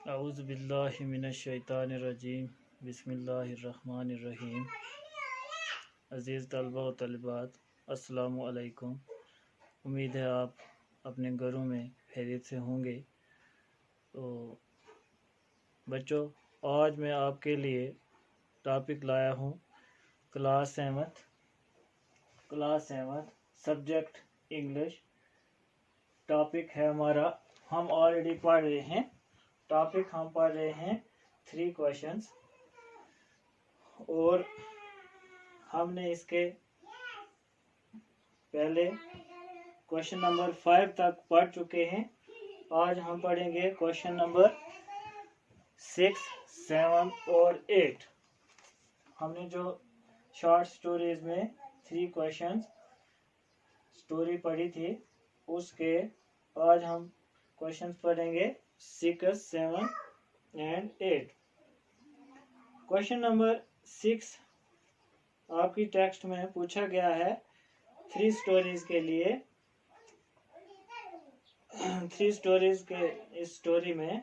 اعوذ باللہ من الشیطان الرجیم بسم اللہ الرحمن الرحیم۔ عزیز طلبہ و طالبات، السلام علیکم۔ امید ہے آپ اپنے گھروں میں خیریت سے ہوں گے۔ تو بچوں، آج میں آپ کے لیے ٹاپک لایا ہوں class seventh subject English. Topic ہے ہمارا، ہم آلریڈی پڑھ رہے ہیں ٹاپک، ہم پڑھ رہے ہیں 3 questions، اور ہم نے اس کے پہلے کوشچن نمبر 5 تک پڑھ چکے ہیں۔ آج ہم پڑھیں گے کوشچن نمبر 6، 7 اور 8۔ ہم نے جو شارٹ سٹوریز میں 3 questions سٹوری پڑھی تھی، اس کے آج ہم questions پڑھیں گے 6، 7 and 8۔ کوشچن نمبر 6 آپ کی ٹیکسٹ میں پوچھا گیا ہے 3 سٹوریز کے لیے۔ 3 سٹوریز کے اس سٹوری میں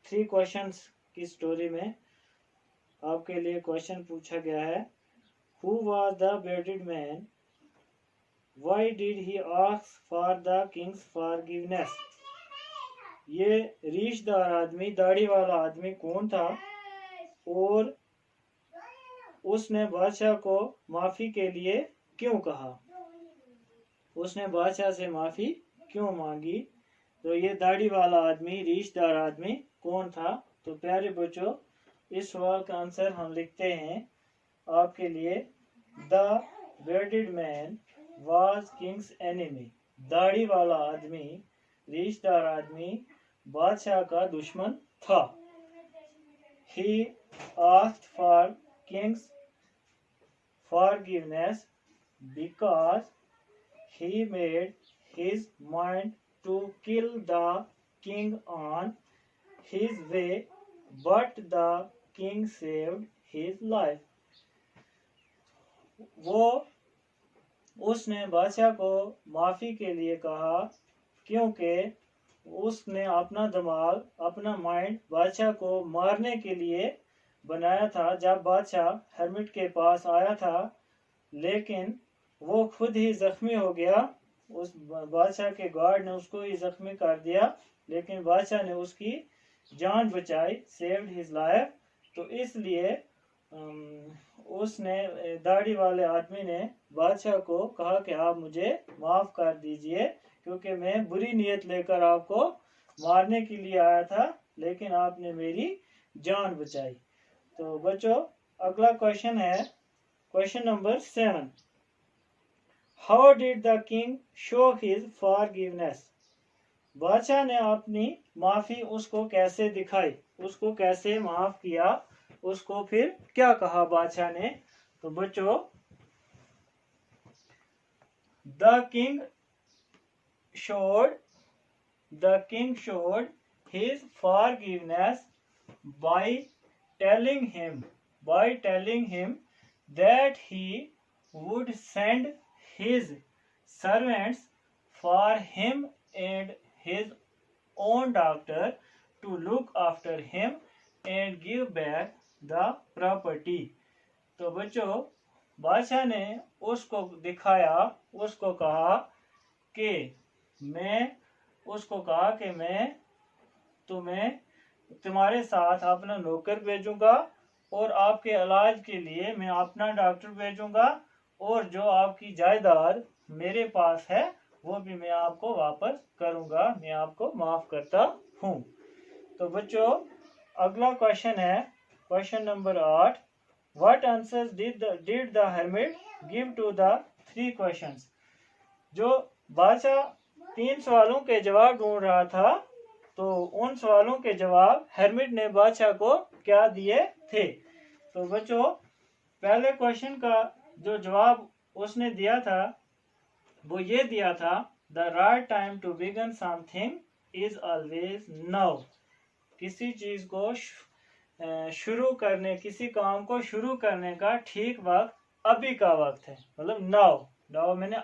3 questions کی سٹوری میں آپ کے لیے کوشچن پوچھا گیا ہے، Who was the bearded man? Why did he ask for the king's forgiveness? یہ ریش دار آدمی، داڑھی والا آدمی کون تھا، اور اس نے بادشاہ کو معافی کے لیے کیوں کہا، اس نے بادشاہ سے معافی کیوں مانگی؟ تو یہ داڑھی والا آدمی، ریش دار آدمی کون تھا؟ تو پیارے بچوں، اس سوال کا آنسر ہم لکھتے ہیں آپ کے لیے، The bearded man was king's enemy۔ داڑھی والا آدمی، ریش دار آدمی بادشاہ کا دشمن تھا۔ He asked for king's forgiveness because he made his mind to kill the king on his way, but the king saved his life۔ اس نے بادشاہ کو معافی کے لیے کہا کیونکہ اس نے اپنا دماغ، اپنا مائنڈ بادشاہ کو مارنے کے لیے بنایا تھا۔ جب بادشاہ ہرمٹ کے پاس آیا تھا، لیکن وہ خود ہی زخمی ہو گیا، اس بادشاہ کے گارڈ نے اس کو ہی زخمی کر دیا، لیکن بادشاہ نے اس کی جان بچائی، سیوڈ ہز لائف۔ تو اس لیے اس نے، داڑھی والے آدمی نے بادشاہ کو کہا کہ آپ مجھے معاف کر دیجئے، کیونکہ میں بری نیت لے کر آپ کو مارنے کے لیے آیا تھا، لیکن آپ نے میری جان بچائی۔ تو بچوں، اگلا کوشچن ہے question number 7۔ How did the king show his forgiveness؟ بادشاہ نے اپنی معافی اس کو کیسے دکھائی، اس کو کیسے معاف کیا، اس کو پھر کیا کہا بادشاہ نے؟ تو بچوں، The king showed his forgiveness by telling him that he would send his servants for him and his own doctor to look after him and give back the property۔ تو بچوں، بادشاہ نے اس کو دکھایا، اس کو کہا کہ میں تمہارے ساتھ اپنا نوکر بھیجوں گا، اور آپ کے علاج کے لیے میں اپنا ڈاکٹر بھیجوں گا، اور جو آپ کی جائیداد میرے پاس ہے وہ بھی میں آپ کو واپس کروں گا، میں آپ کو معاف کرتا ہوں۔ تو بچوں، اگلا کوشچن ہے question number 8۔ What answers did the hermit give to the 3 questions؟ جو بادشاہ 3 سوالوں کے جواب ڈھونڈ رہا تھا، تو ان سوالوں کے جواب ہرمٹ نے بادشاہ کو کیا دیے تھے؟ تو بچوں، پہلے کوشچن کا جو جواب اس نے دیا تھا وہ یہ دیا تھا، The right time to begin something is always now۔ کسی چیز کو کسی کام کو شروع کرنے کا ٹھیک وقت ابھی کا وقت ہے، مطلب ناؤ میں نے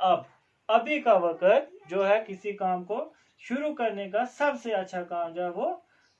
ابھی کا وقت جو ہے کسی کام کو شروع کرنے کا سب سے اچھا کام جو ہے وہ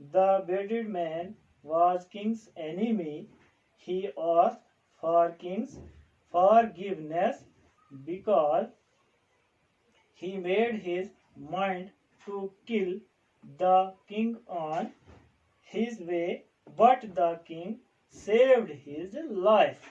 The bearded man was king's enemy. He asked for king's forgiveness because he made his mind to kill the king on his way, but the king saved his life.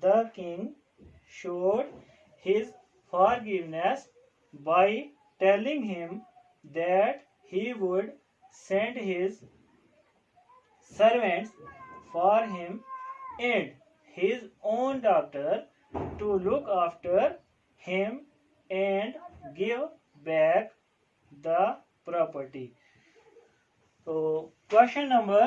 The king showed his forgiveness by telling him that he would send his servants for him and his own daughter to look after him and give back the property. So question number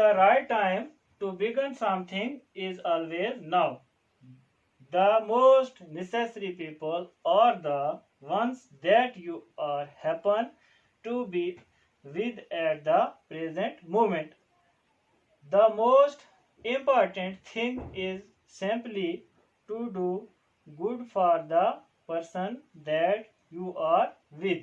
the right time to begin something is always now. The most necessary people are the ones that you are happen to be with at the present moment. The most important thing is simply to do good for the person that you are with.